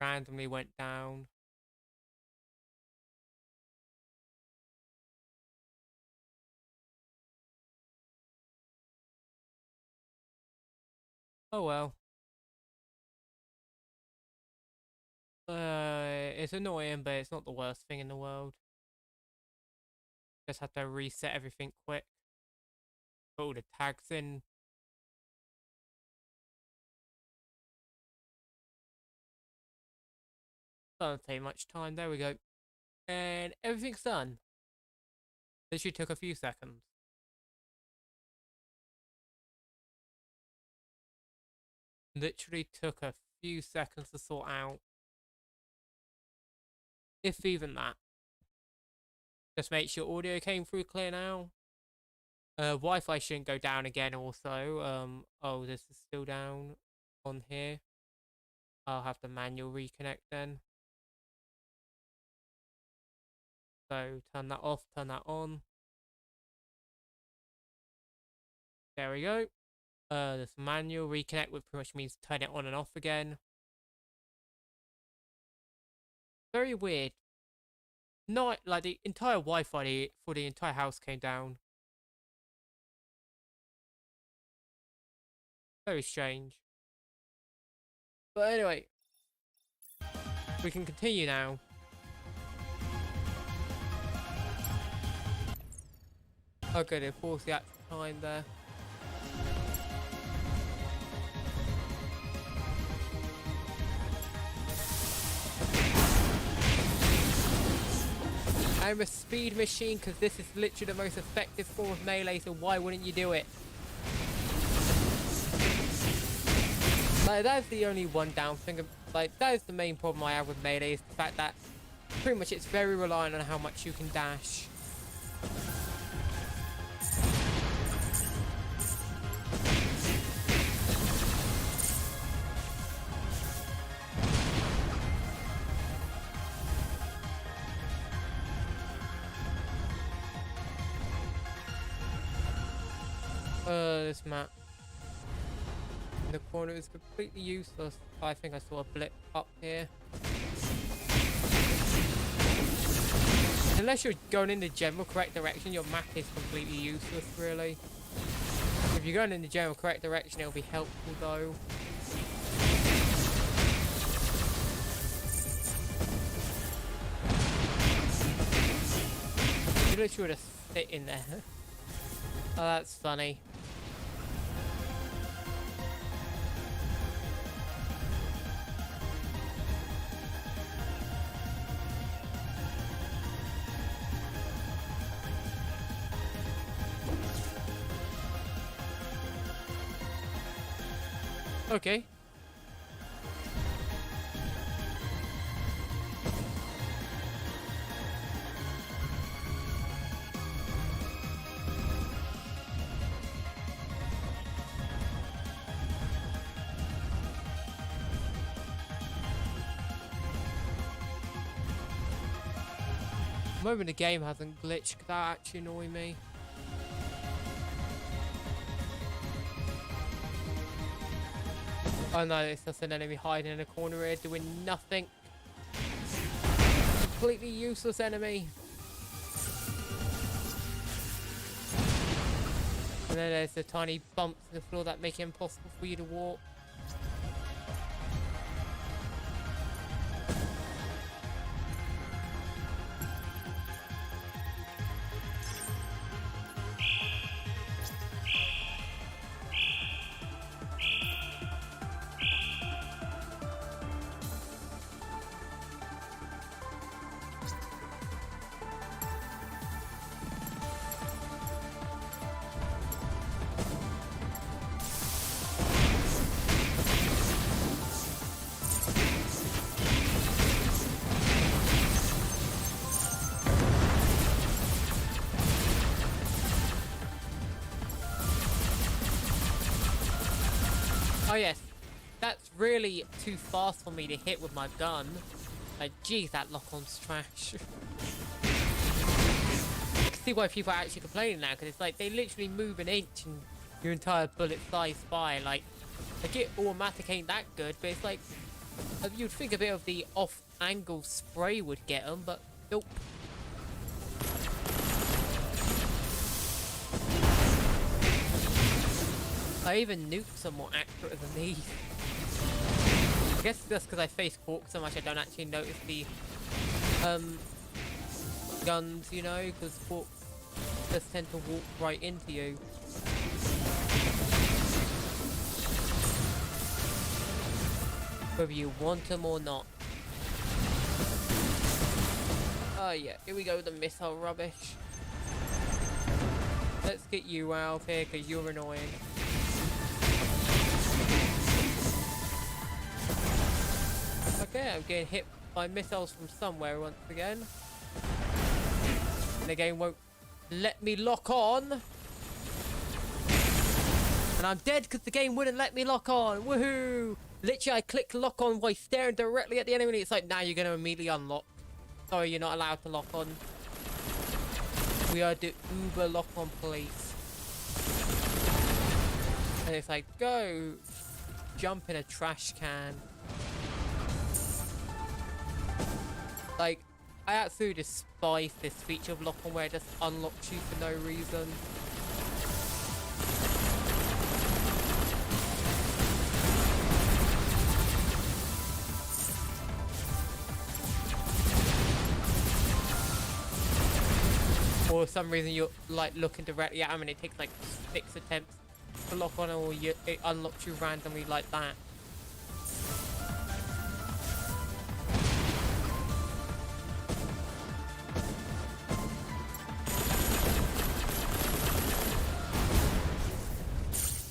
randomly went down. Oh well. It's annoying, but it's not the worst thing in the world. Just have to reset everything quick. Put all the tags in. Doesn't take much time. There we go. And everything's done. Literally took a few seconds. Literally took a few seconds to sort out. If even that. Just make sure audio came through clear now. Wi-Fi shouldn't go down again also. Oh, this is still down on here. I'll have to manual reconnect then. So turn that off, turn that on. There we go. This manual reconnect, which pretty much means turn it on and off again. Very weird. Not like the entire Wi-Fi for the entire house came down. Very strange. But anyway, we can continue now. Okay, they forced the actual time there. I'm a speed machine because this is literally the most effective form of melee, so why wouldn't you do it? Like, that's the only one down thing. Like, that is the main problem I have with melee, is the fact that pretty much it's very reliant on how much you can dash. This map in the corner is completely useless. I think I saw a blip up here. Unless you're going in the general correct direction, your map is completely useless, really. If you're going in the general correct direction, it'll be helpful, though. You literally just sit in there. Oh, that's funny. Okay. I'm hoping the game hasn't glitched, because that actually annoyed me. Oh no, it's just an enemy hiding in a corner here doing nothing. Completely useless enemy. And then there's the tiny bumps in the floor that make it impossible for you to walk. Oh yes, that's really too fast for me to hit with my gun. Like, geez, that lock-on's trash. I can see why people are actually complaining now, because it's like, they literally move an inch and your entire bullet flies by. Like it automatic ain't that good, but it's like, You'd think a bit of the off-angle spray would get them, but nope. I even nuked some more accurate than these. I guess that's because I face Quark so much I don't actually notice the guns, you know, because Quark just tend to walk right into you. Whether you want them or not. Oh yeah, here we go with the missile rubbish. Let's get you out of here because you're annoying. Okay, I'm getting hit by missiles from somewhere once again. And the game won't let me lock on. And I'm dead because the game wouldn't let me lock on. Woohoo! Literally, I clicked lock on while staring directly at the enemy. It's like, now you're going to immediately unlock. Sorry, you're not allowed to lock on. We are the Uber lock on police. And it's like, go jump in a trash can. Like, I absolutely despise this feature of lock on where it just unlocks you for no reason. Or for some reason you're like looking directly at them and it takes like 6 attempts to lock on, or it unlocks you randomly like that.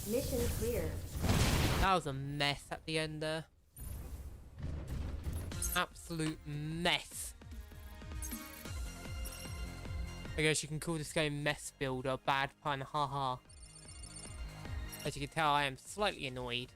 Mission clear. That was a mess at the end there. Absolute mess. I guess you can call this game Mess Builder, bad pun, haha. As you can tell, I am slightly annoyed.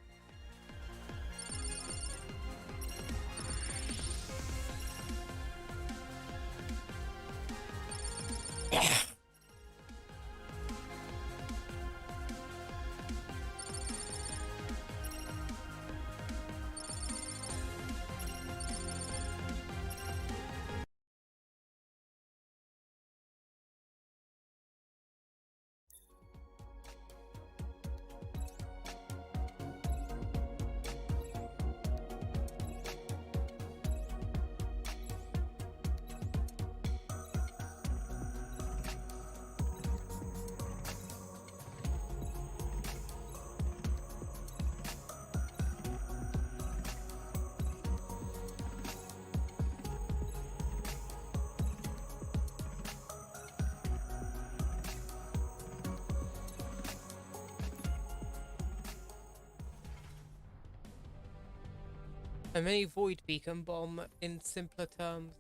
A mini void beacon bomb in simpler terms.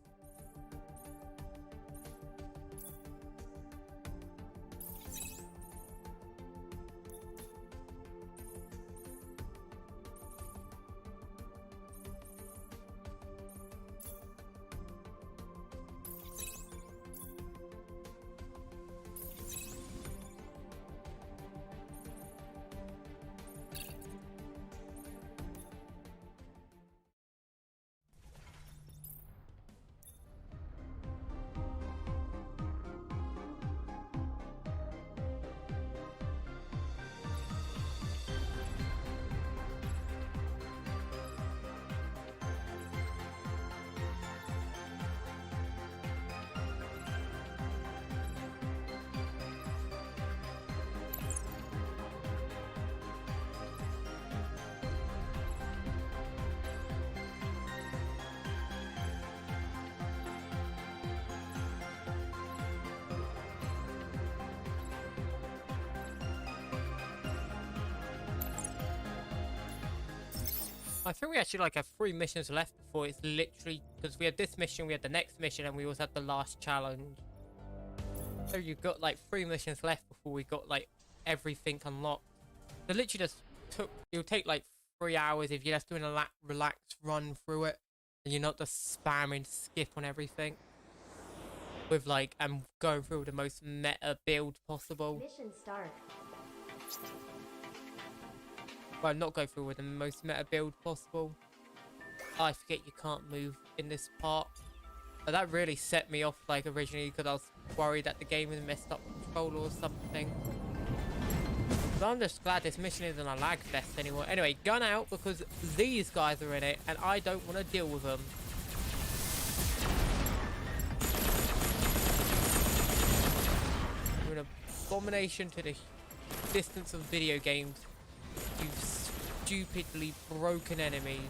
I think we actually like have 3 missions left before it's literally, because we had this mission, we had the next mission, and we also had the last challenge. So you've got like 3 missions left before we got like everything unlocked. So literally just it'll take like 3 hours if you're just doing a relaxed run through it, and you're not just spamming skip on everything. With like, I'm going through the most meta build possible. Mission start. Well, not go through with the most meta build possible. I forget you can't move in this part. But that really set me off, like, originally, because I was worried that the game had messed up controller or something. But I'm just glad this mission isn't a lag fest anymore. Anyway, gun out, because these guys are in it, and I don't want to deal with them. You're an abomination to the distance of video games. You stupidly broken enemies.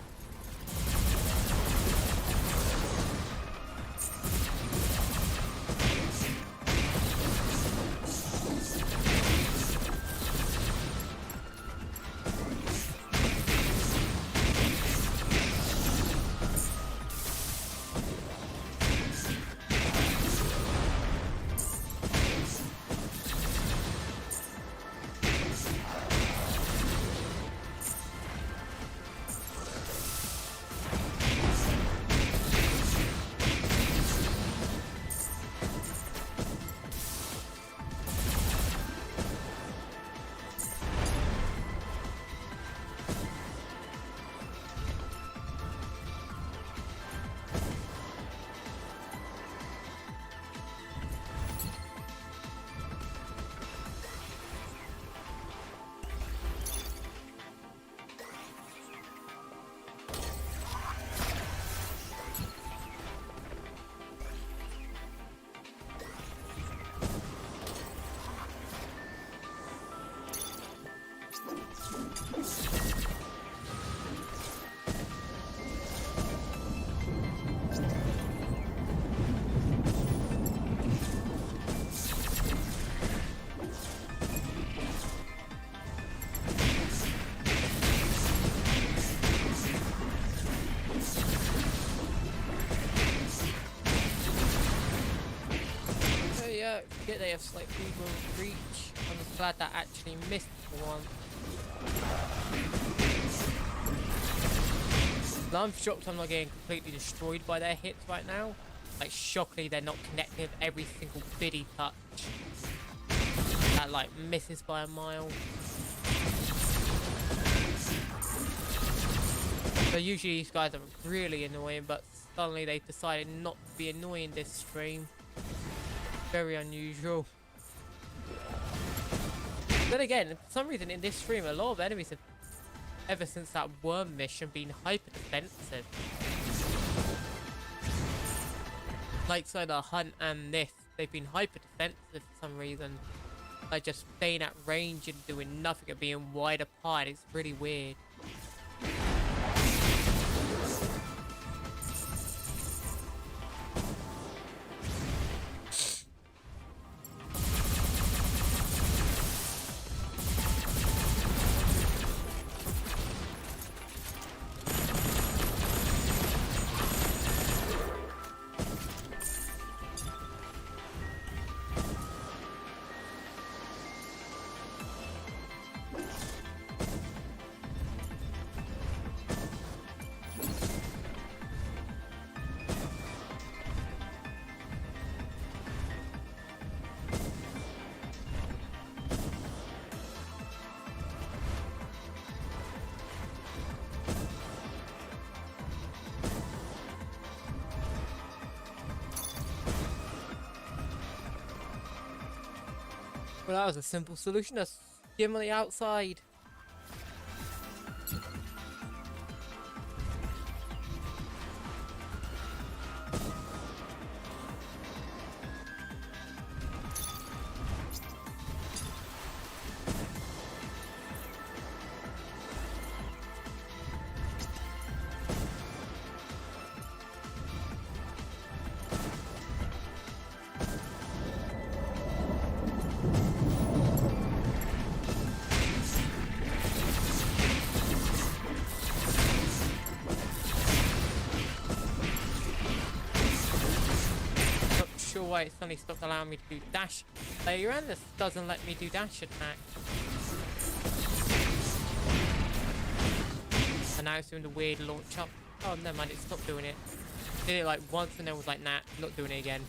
Forget they have slight freedom of reach. I'm just glad that actually missed for one. I'm shocked I'm not getting completely destroyed by their hits right now. Like, shockingly, they're not connecting with every single bitty touch. That, like, misses by a mile. So usually these guys are really annoying, but suddenly they've decided not to be annoying this stream. Very unusual. Then again, for some reason in this stream, a lot of enemies have, ever since that worm mission, been hyper defensive. Like, so the hunt and this, they've been hyper defensive for some reason. Like, just staying at range and doing nothing and being wide apart. It's really weird. Well, that was a simple solution. Just get him on the outside. Why it suddenly stopped allowing me to do dash later, and this doesn't let me do dash attack. And now it's doing the weird launch up. Oh, never mind, it stopped doing it. Did it like once and then was like, nah, not doing it again.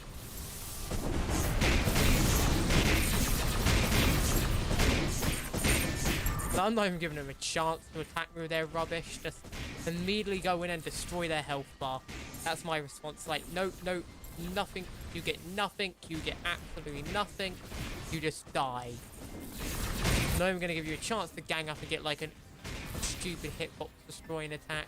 But I'm not even giving them a chance to attack me with their rubbish. Just immediately go in and destroy their health bar. That's my response. Like, no, no, nothing. You get nothing. You get absolutely nothing. You just die. I'm not even going to give you a chance to gang up and get like a stupid hitbox destroying attack.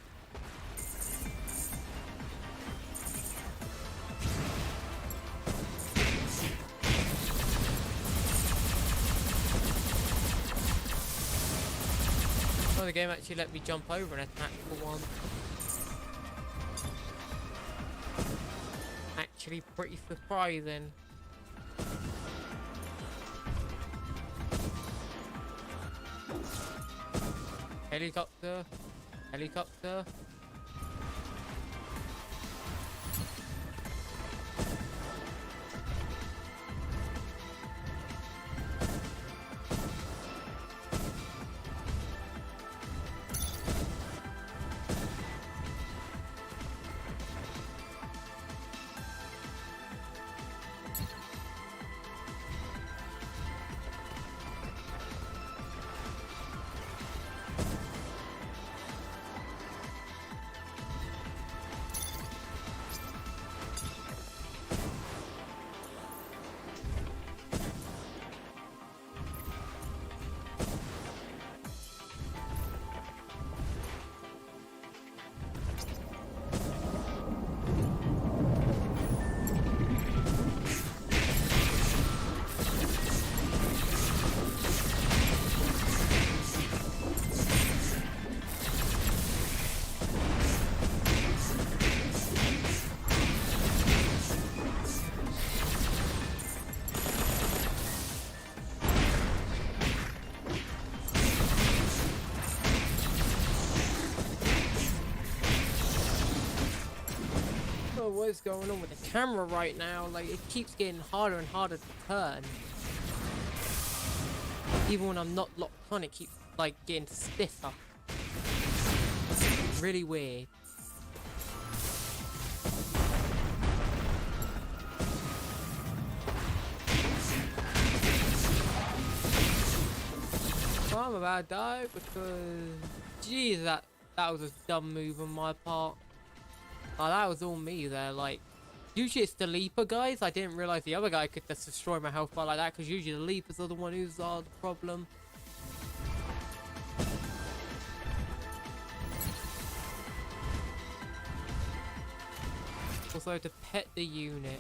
Oh, the game actually let me jump over an attack for once. Actually pretty surprising. Helicopter. Helicopter. What is going on with the camera right now? Like, it keeps getting harder and harder to turn. Even when I'm not locked on, it keeps like getting stiffer. Really weird. Well, I'm about to die because, geez, that was a dumb move on my part. Oh, that was all me there. Like, usually it's the leaper guys. I didn't realize the other guy could just destroy my health bar like that, because usually the leapers are the one who's the problem. Also, to pet the unit.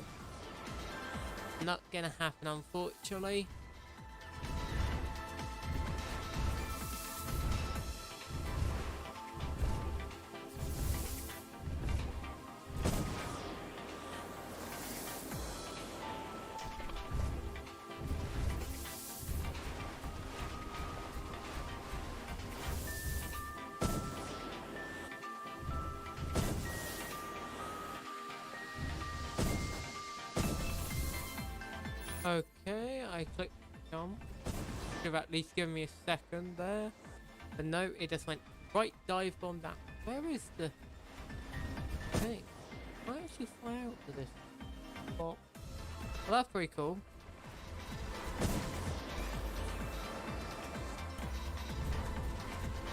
Not gonna happen, unfortunately. Okay, I clicked jump. Should have at least given me a second there. But no, it just went right dive bomb down. Where is the thing? Can I actually fly out to this spot? Well, that's pretty cool.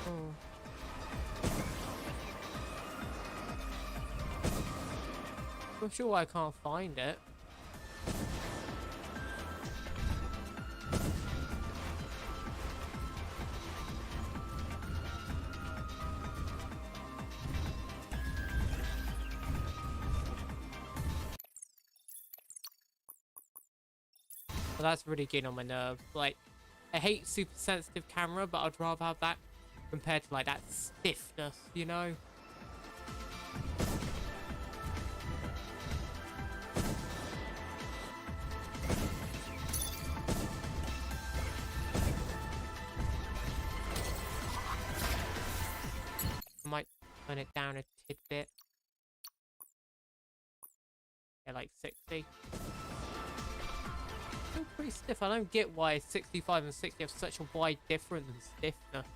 Oh. I'm sure I can't find it. Well, that's really getting on my nerves. Like, I hate super sensitive camera, but I'd rather have that compared to like that stiffness, you know? I might turn it down a tidbit. Yeah, like 60. Still pretty stiff. I don't get why 65 and 60 have such a wide difference in stiffness.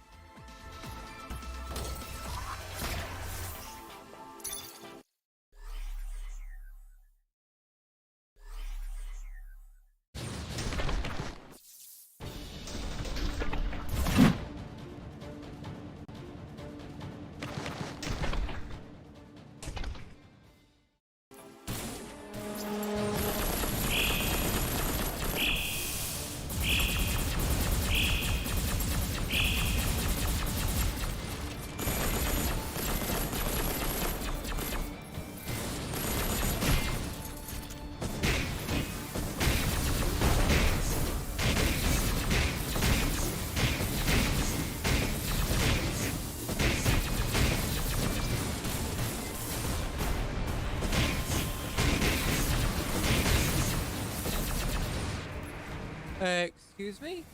Excuse me?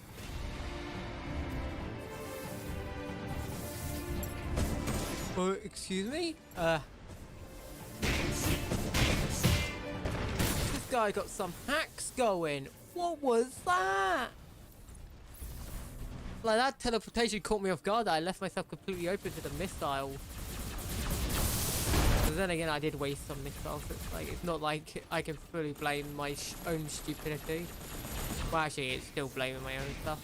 Excuse me? This guy got some hacks going. What was that? Like, that teleportation caught me off guard. I left myself completely open to the missile. But then again, I did waste some missiles. It's like, it's not like I can fully blame my own stupidity. Well, actually, it's still blaming my own stuff.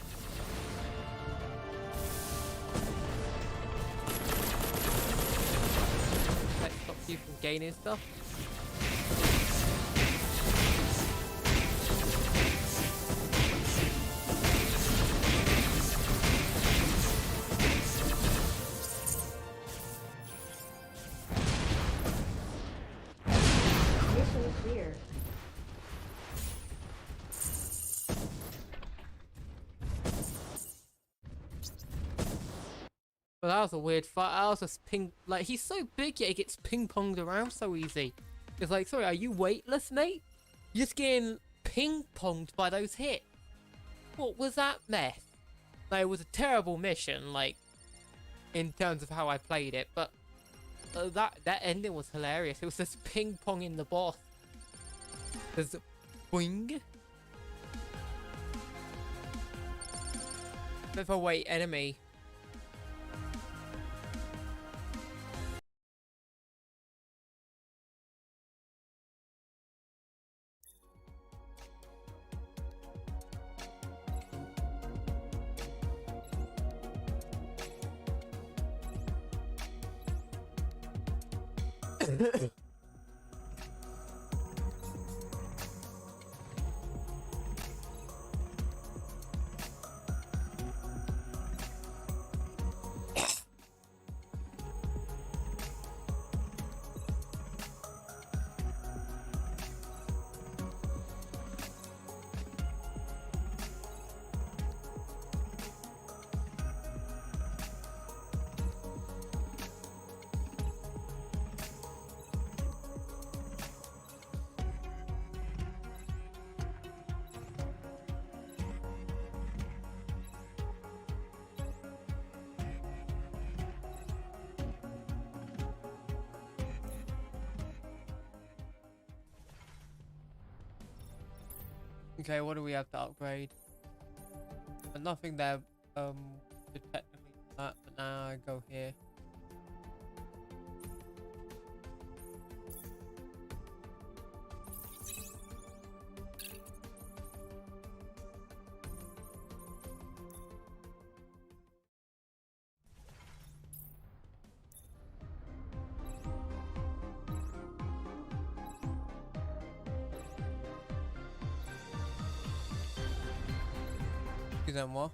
That stops you from gaining stuff. Mission clear. But that was a weird fight. I was just like, he's so big yet he gets ping-ponged around so easy. It's like, sorry, are you weightless, mate? You're just getting ping-ponged by those hits. What was that mess? Like, it was a terrible mission, like, in terms of how I played it, but that ending was hilarious. It was just ping-ponging the boss. There's boing. Featherweight enemy. Okay, what do we have to upgrade? Nothing there, to technically do that, but now I go here. Excusez-moi.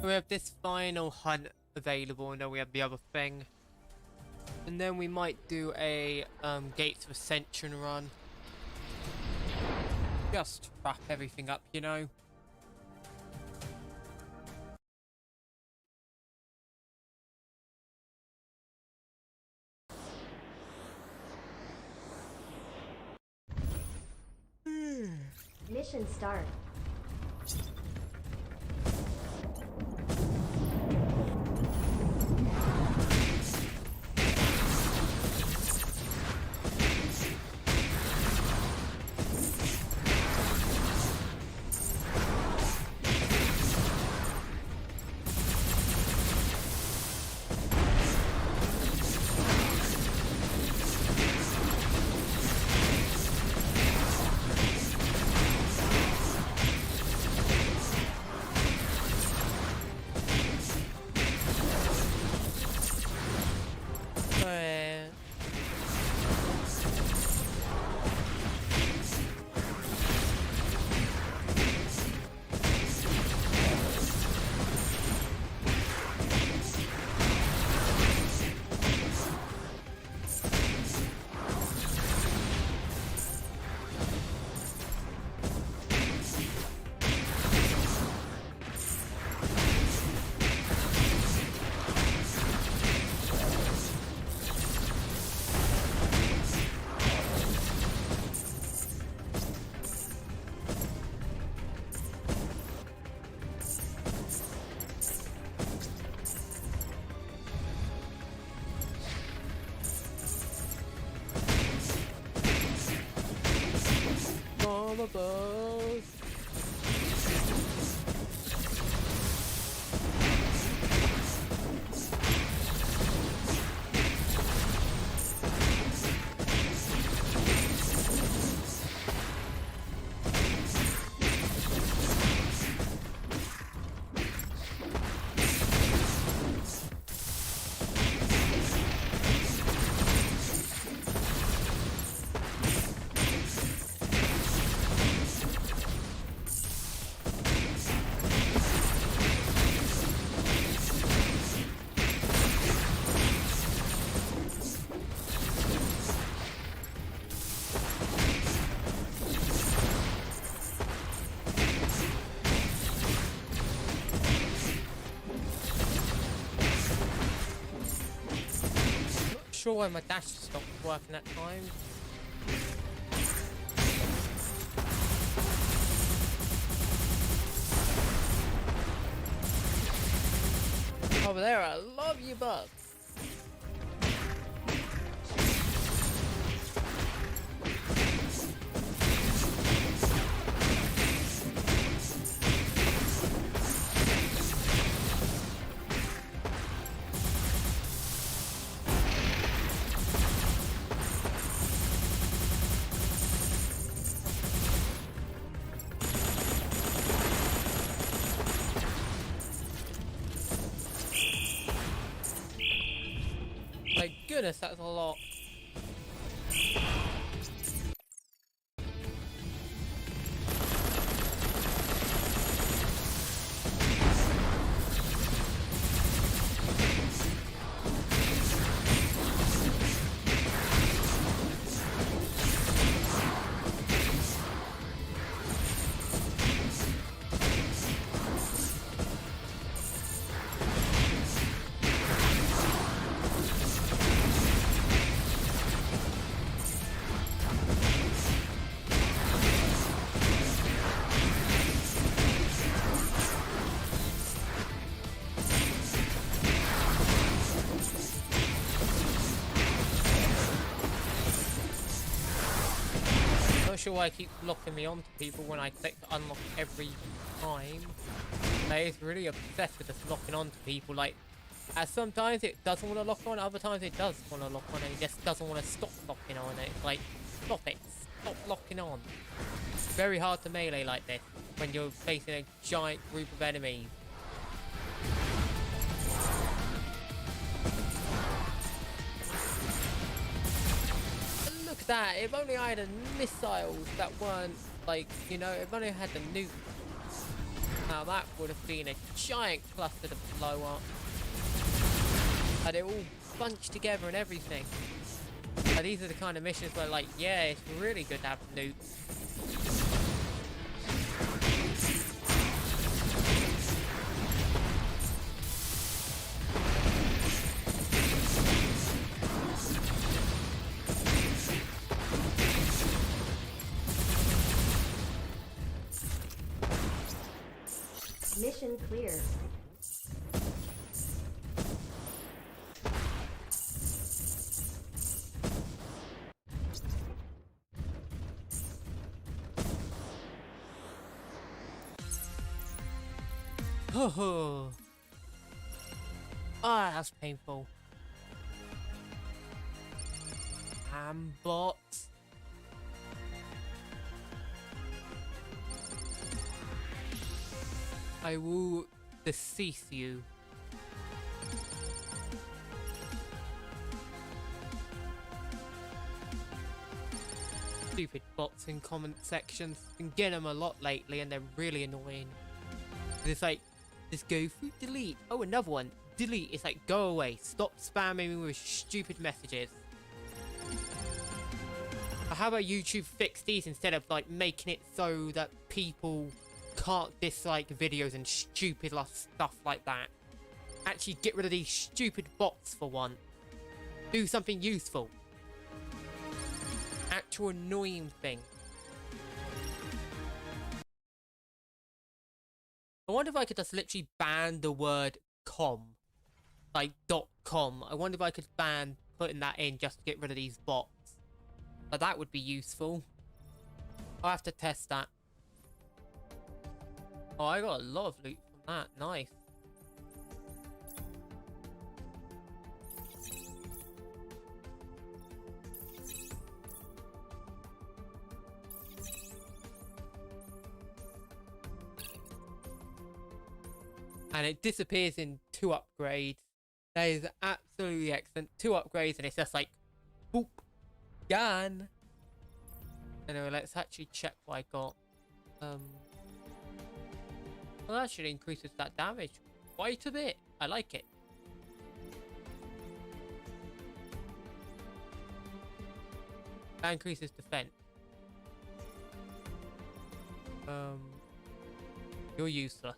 We have this final hunt available, and then we have the other thing. And then we might do a Gates of Ascension run. Just wrap everything up, you know. Mission start. on the bus. Sure why my dash stopped working that time. Over there, I love you, bugs. My goodness, that's a lot. Not sure why I keep locking me onto people when I click to unlock every time. Like, it's really obsessed with just locking onto people. Like, sometimes it doesn't want to lock on, other times it does want to lock on, and it just doesn't want to stop locking on. It's like, stop it, stop locking on. It's very hard to melee like this when you're facing a giant group of enemies. Look at that, if only I had a missiles that weren't, like, you know, if only I had the nuke. Now that would have been a giant cluster to blow up. And it all bunched together and everything. And these are the kind of missions where, like, yeah, it's really good to have nukes. Mission clear. Oh, that's painful. Bots. I will decease you. Stupid bots in comment sections. Been getting them a lot lately and they're really annoying. It's like, just go through delete. Oh, another one. Delete. It's like, go away. Stop spamming me with stupid messages. But how about YouTube fix these instead of like making it so that people can't dislike videos and stupid stuff like that? Actually get rid of these stupid bots for one. Do something useful. Actual annoying thing. I wonder if I could just literally ban the word com. Like .com. I wonder if I could ban putting that in just to get rid of these bots. But that would be useful. I'll have to test that. Oh, I got a lot of loot from that. Nice. And it disappears in 2 upgrades. That is absolutely excellent. 2 upgrades and it's just like, boop, gone. Anyway, let's actually check what I got. Well, that should increase that damage quite a bit. I like it. That increases defense. You're useless.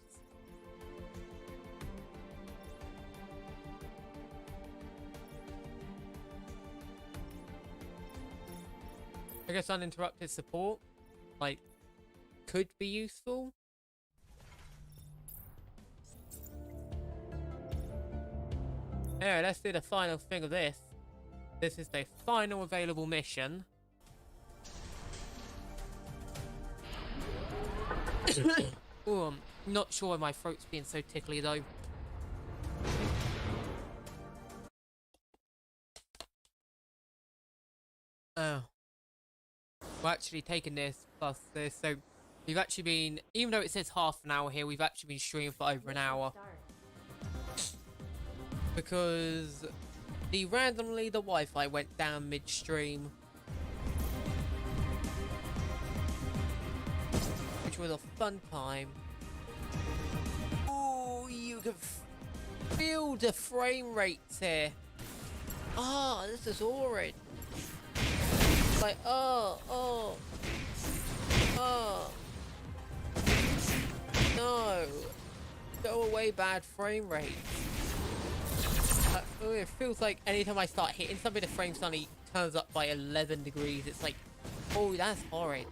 I guess uninterrupted support, like, could be useful. Anyway, let's do the final thing of this. This is the final available mission. Oh, I'm not sure why my throat's being so tickly though. Oh. We're actually taking this plus this, so we've actually been, even though it says half an hour here, we've actually been streaming for over an hour. Because randomly the Wi-Fi went down midstream. Which was a fun time. Oh, you can feel the frame rates here. Ah, oh, this is horrid. Like, oh. No. Go away, bad frame rate. It feels like anytime I start hitting something, the frame suddenly turns up by 11 degrees. It's like, oh, that's horrid.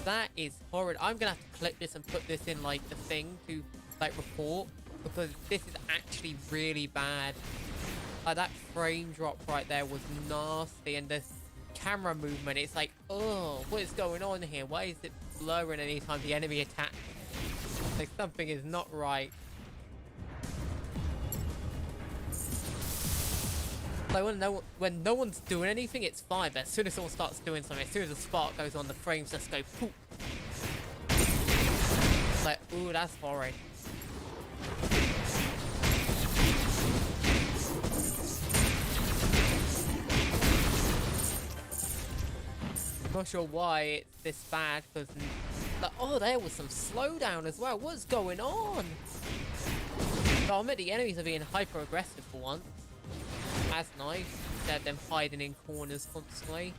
That is horrid. I'm gonna have to clip this and put this in, like, the thing to, like, report. Because this is actually really bad. That frame drop right there was nasty. And the camera movement, it's like, oh, what is going on here? Why is it blurring anytime the enemy attacks? Like, something is not right. Like, when no one's doing anything, it's fine, but as soon as someone starts doing something, as soon as a spark goes on, the frames just go poop. It's like, ooh, that's horrid. I'm not sure why it's this bad, because, like, oh, there was some slowdown as well. What's going on? Oh, I mean, the enemies are being hyper aggressive for once. That's nice, instead of them hiding in corners constantly.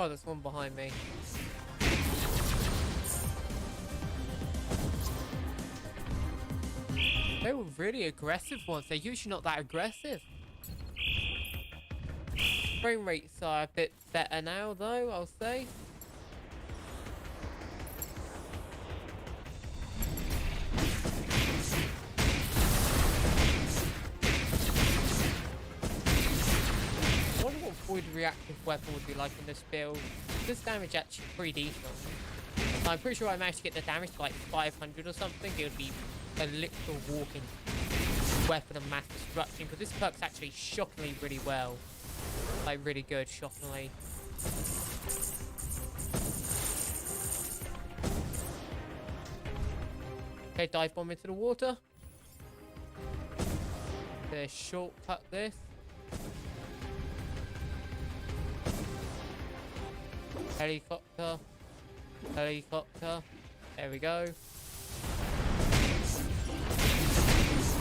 Oh, there's one behind me. They were really aggressive ones. They're usually not that aggressive. Frame rates are a bit better now, though, I'll say. I wonder what void reactive weapon would be like in this build. This damage actually pretty decent. So I'm pretty sure I managed to get the damage to like 500 or something. It would be a literal walking weapon of mass destruction, because this perk's actually shockingly really well. Like, really good, shockingly. Okay, dive bomb into the water. Shortcut this. Helicopter. Helicopter. There we go.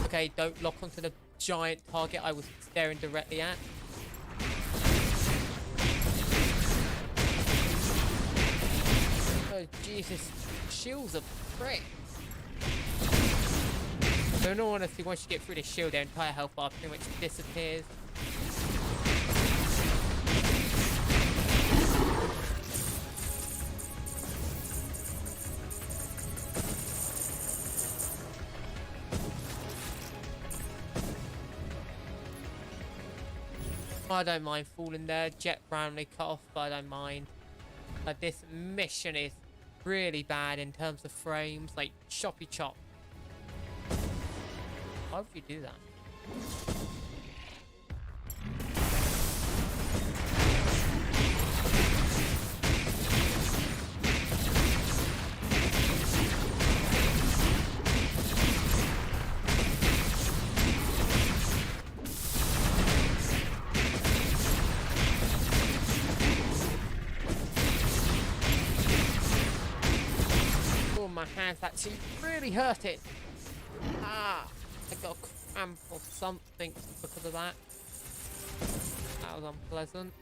Okay, don't lock onto the giant target I was staring directly at. is this shield's a prick. So in all honesty, once you get through the shield, their entire health bar pretty much disappears. I don't mind falling there. Jet randomly cut off, but I don't mind. Like, this mission is really bad in terms of frames. Like, choppy chop. Why would you do that? My hands actually really hurting. Ah, I got a cramp or something because of that. That was unpleasant.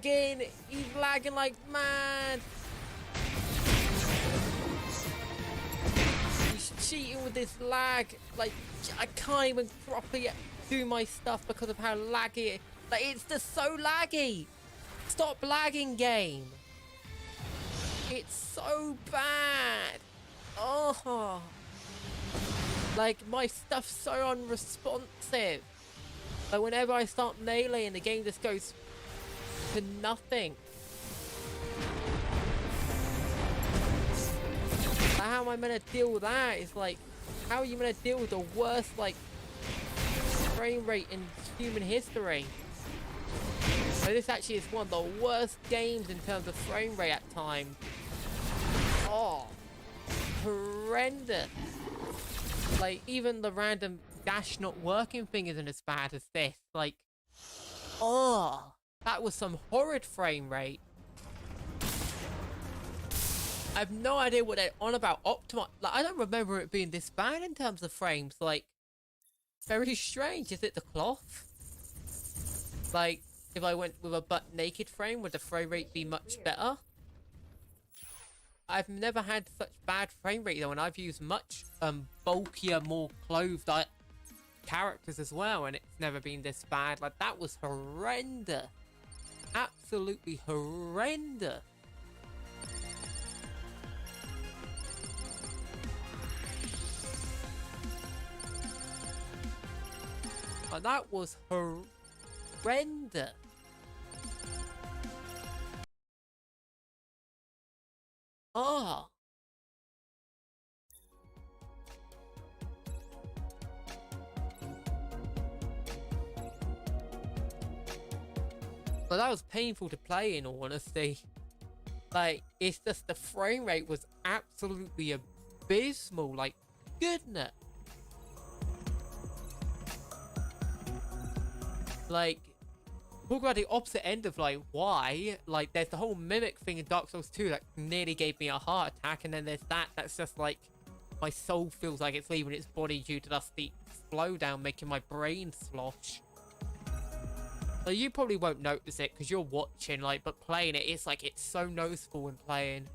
He's lagging like mad. He's cheating with this lag. Like, I can't even properly do my stuff because of how laggy it. Like, it's just so laggy. Stop lagging, game. It's so bad. Oh, like, my stuff's so unresponsive. Like, whenever I start meleeing, the game just goes to nothing. How am I meant to deal with that? It's like, how are you meant to deal with the worst, like, frame rate in human history? So this actually is one of the worst games in terms of frame rate at times. Oh, horrendous. Like, even the random dash not working thing isn't as bad as this. Like, oh, that was some horrid frame rate. I have no idea what they're on about. Optimize. Like, I don't remember it being this bad in terms of frames. Like, very strange. Is it the cloth? Like, if I went with a butt naked frame, would the frame rate be much better? I've never had such bad frame rate though, and I've used much bulkier, more clothed characters as well, and it's never been this bad. Like, that was horrendous. Absolutely horrendous. Like, that was horrendous. Oh. But that was painful to play, in all honesty. Like, it's just the frame rate was absolutely abysmal. Like, goodness. Like, talk about the opposite end of, like, why. Like, there's the whole mimic thing in Dark Souls 2 that nearly gave me a heart attack, and then there's that's just like, my soul feels like it's leaving its body due to just the slowdown making my brain slosh. So you probably won't notice it because you're watching, like, but playing it, it's like, it's so noticeable when playing.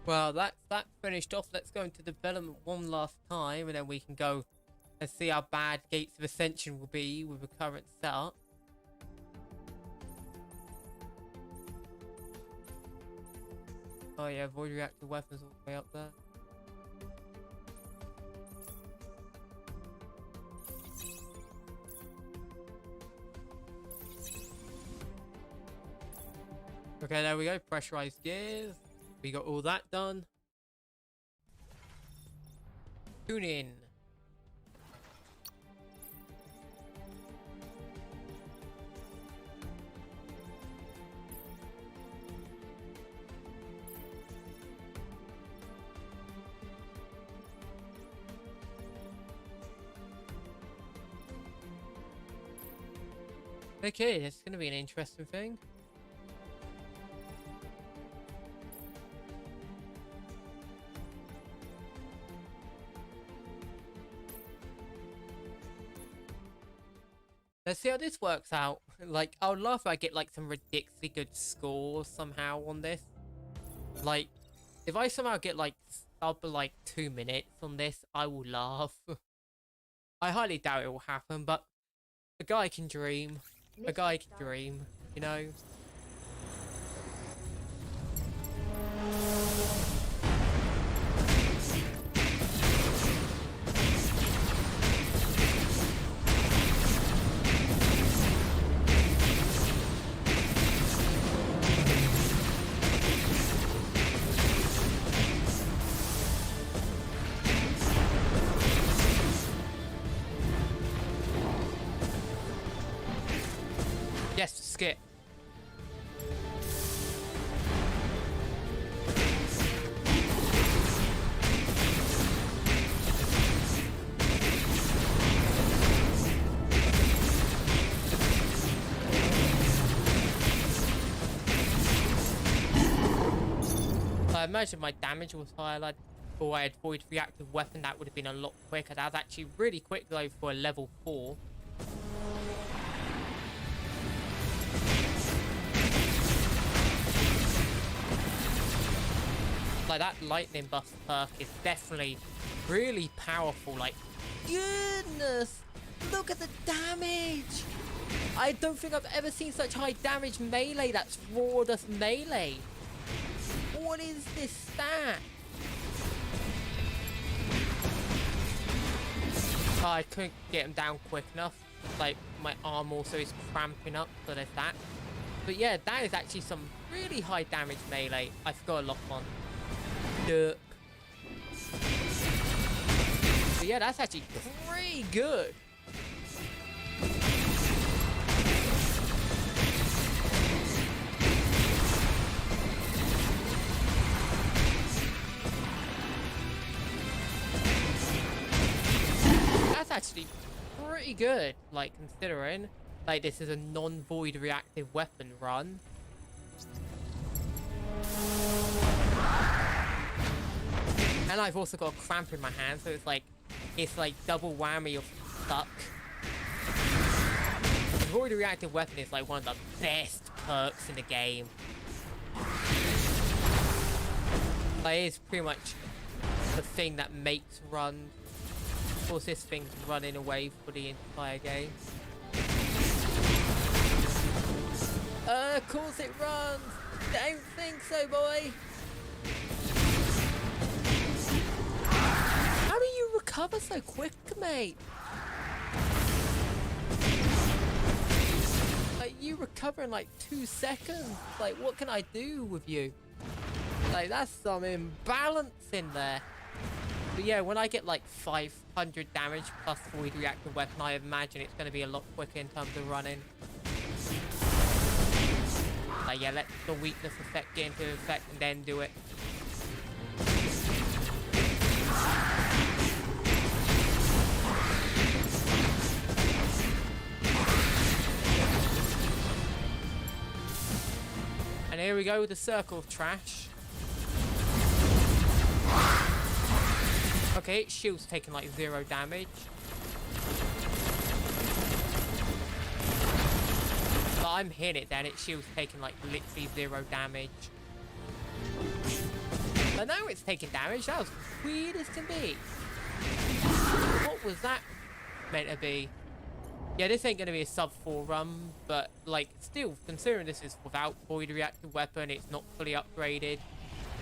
Well, that's that finished off. Let's go into development one last time, and then we can go and see how bad Gates of Ascension will be with the current setup. Oh yeah, void reactive weapons all the way up there. Okay, there we go. Pressurized gears. We got all that done. Tune in. Okay, that's going to be an interesting thing. Let's see how this works out. Like, I would love if I get like some ridiculously good scores somehow on this. Like, if I somehow get like up like 2 minutes on this, I will laugh. I highly doubt it will happen, but a guy can dream. A guy can dream, you know? Yes, skip. I imagine my damage was higher, like, or I had void reactive weapon, that would have been a lot quicker. That was actually really quick though for a level 4. Like, that lightning buff perk is definitely really powerful. Like, goodness, look at the damage. I don't think I've ever seen such high damage melee. That's raw dust melee. What is this stat? Oh, I couldn't get him down quick enough. Like, my arm also is cramping up, so there's that. But yeah, that is actually some really high damage melee. I forgot a lock on. But yeah, that's actually pretty good. That's actually pretty good, like, considering like this is a non-void reactive weapon run. And I've also got a cramp in my hand, so it's like double whammy of stuck. The void reactive weapon is like one of the best perks in the game. Like, it's pretty much the thing that makes runs. Of course, this thing's running away for the entire game. Of course it runs! Don't think so, boy! How do you recover so quick, mate? Like, you recover in like 2 seconds. Like, what can I do with you? Like, that's some imbalance in there. But yeah, when I get like 500 damage plus void reactive weapon, I imagine it's going to be a lot quicker in terms of running. Like, yeah, let the weakness effect get into effect and then do it. And here we go with the circle of trash. Okay, shield's taking like 0 damage. But I'm hitting it then, its shield's taking like literally 0 damage. So now it's taking damage. That was weird as can be. What was that meant to be? Yeah, this ain't gonna be a sub 4 run, but like still, considering this is without void reactive weapon, it's not fully upgraded.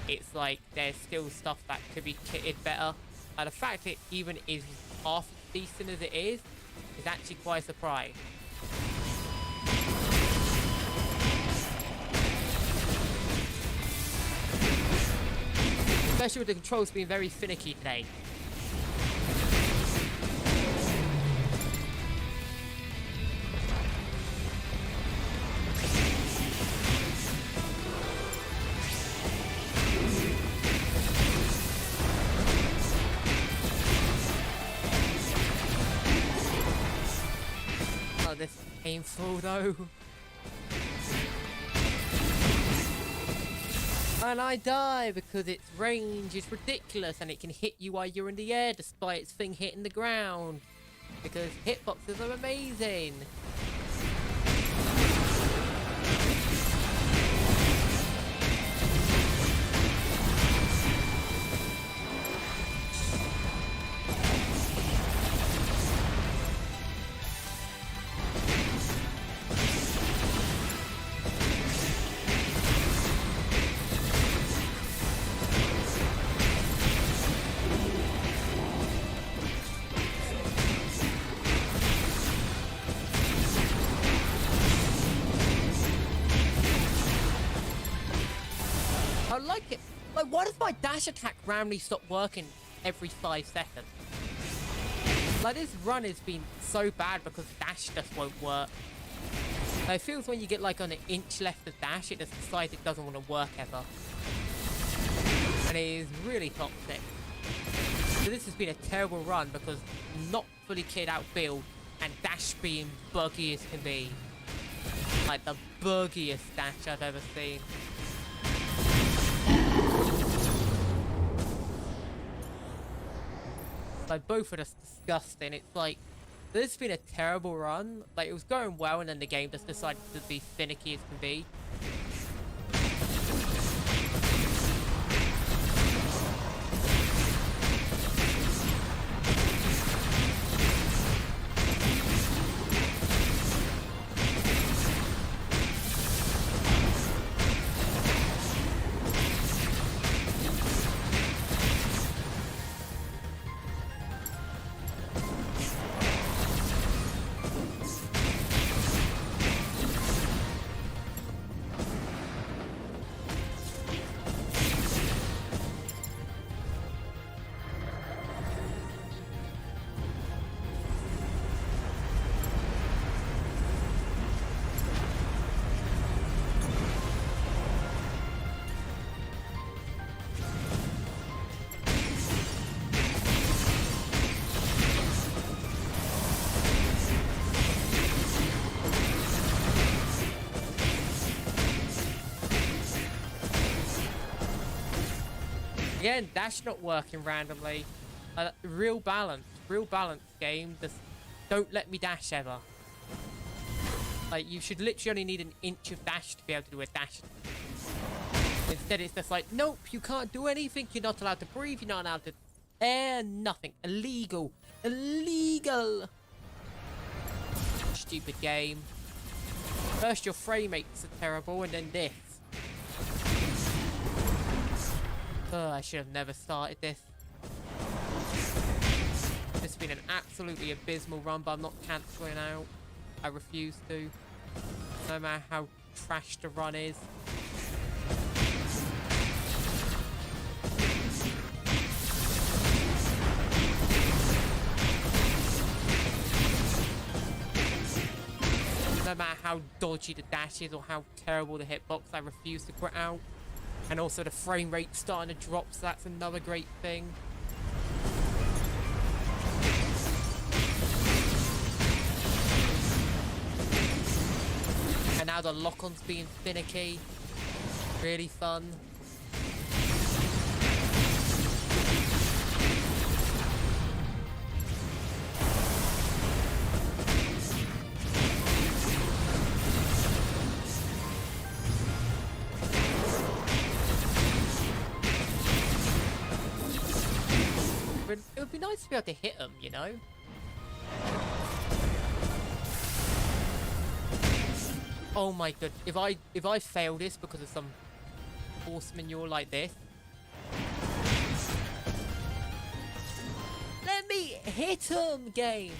It's like there's still stuff that could be kitted better. The fact it even is half as decent as it is actually quite a surprise. Especially with the controls being very finicky today. Oh, this is painful though. And I die because its range is ridiculous and it can hit you while you're in the air despite its thing hitting the ground. Because hitboxes are amazing. I like it. Like, why does my dash attack randomly stop working every 5 seconds? Like, this run has been so bad because dash just won't work. Like, it feels when you get like on an inch left of dash, it just decides it doesn't want to work ever. And it is really toxic. So this has been a terrible run because not fully kitted out build and dash being buggy as can be. Like the buggiest dash I've ever seen. Like, both are just disgusting. It's like, this has been a terrible run. Like, it was going well and then the game just decided to be finicky as can be. Again, dash not working randomly. Real balance game. Just don't let me dash ever. Like, you should literally only need an inch of dash to be able to do a dash. Instead, it's just like, nope, you can't do anything. You're not allowed to breathe. You're not allowed to air. Nothing. Illegal. Illegal. Stupid game. First, your frame rates are terrible, and then this. Oh, I should have never started this. This has been an absolutely abysmal run, but I'm not cancelling out. I refuse to. No matter how trash the run is. No matter how dodgy the dash is or how terrible the hitbox, I refuse to quit out. And also the frame rate starting to drop, so that's another great thing. And now the lock-on's being finicky. Really fun. But it would be nice to be able to hit them, you know? Oh my god, if I fail this because of some horse manure like this. Let me hit him, game!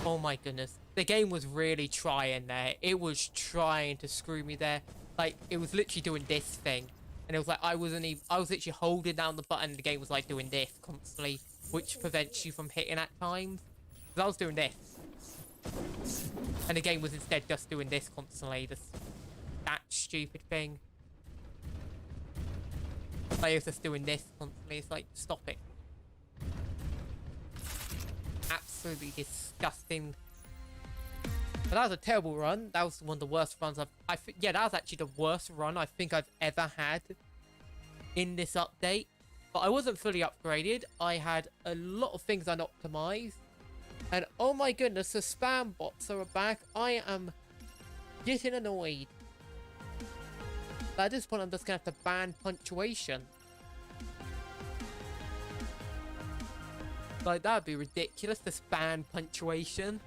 Oh my goodness. The game was really trying there. It was trying to screw me there. Like, it was literally doing this thing. And it was like, I was literally holding down the button and the game was like doing this constantly, which prevents you from hitting at times. Because I was doing this. And the game was instead just doing this constantly. That stupid thing. Like, it was just doing this constantly. It's like, stop it. Absolutely disgusting. But that was a terrible run. That was one of the worst runs yeah, that was actually the worst run I think I've ever had in this update. But I wasn't fully upgraded. I had a lot of things unoptimized. And oh my goodness, the spam bots are back. I am getting annoyed. But at this point, I'm just going to have to ban punctuation. Like, that would be ridiculous, to ban punctuation.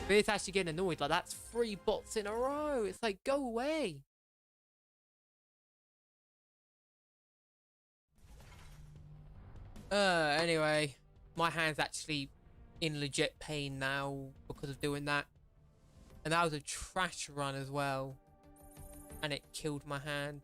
But it's actually getting annoyed. Like, that's 3 bots in a row. It's like, go away. Anyway. My hand's actually in legit pain now because of doing that. And that was a trash run as well. And it killed my hand.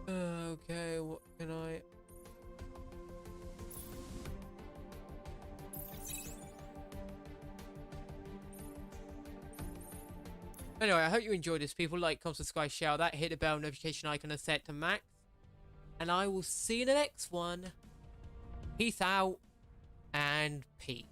Okay, what can I... Anyway, I hope you enjoyed this, people. Like, comment, subscribe, share that. Hit the bell notification icon and set to max. And I will see you in the next one. Peace out and peace.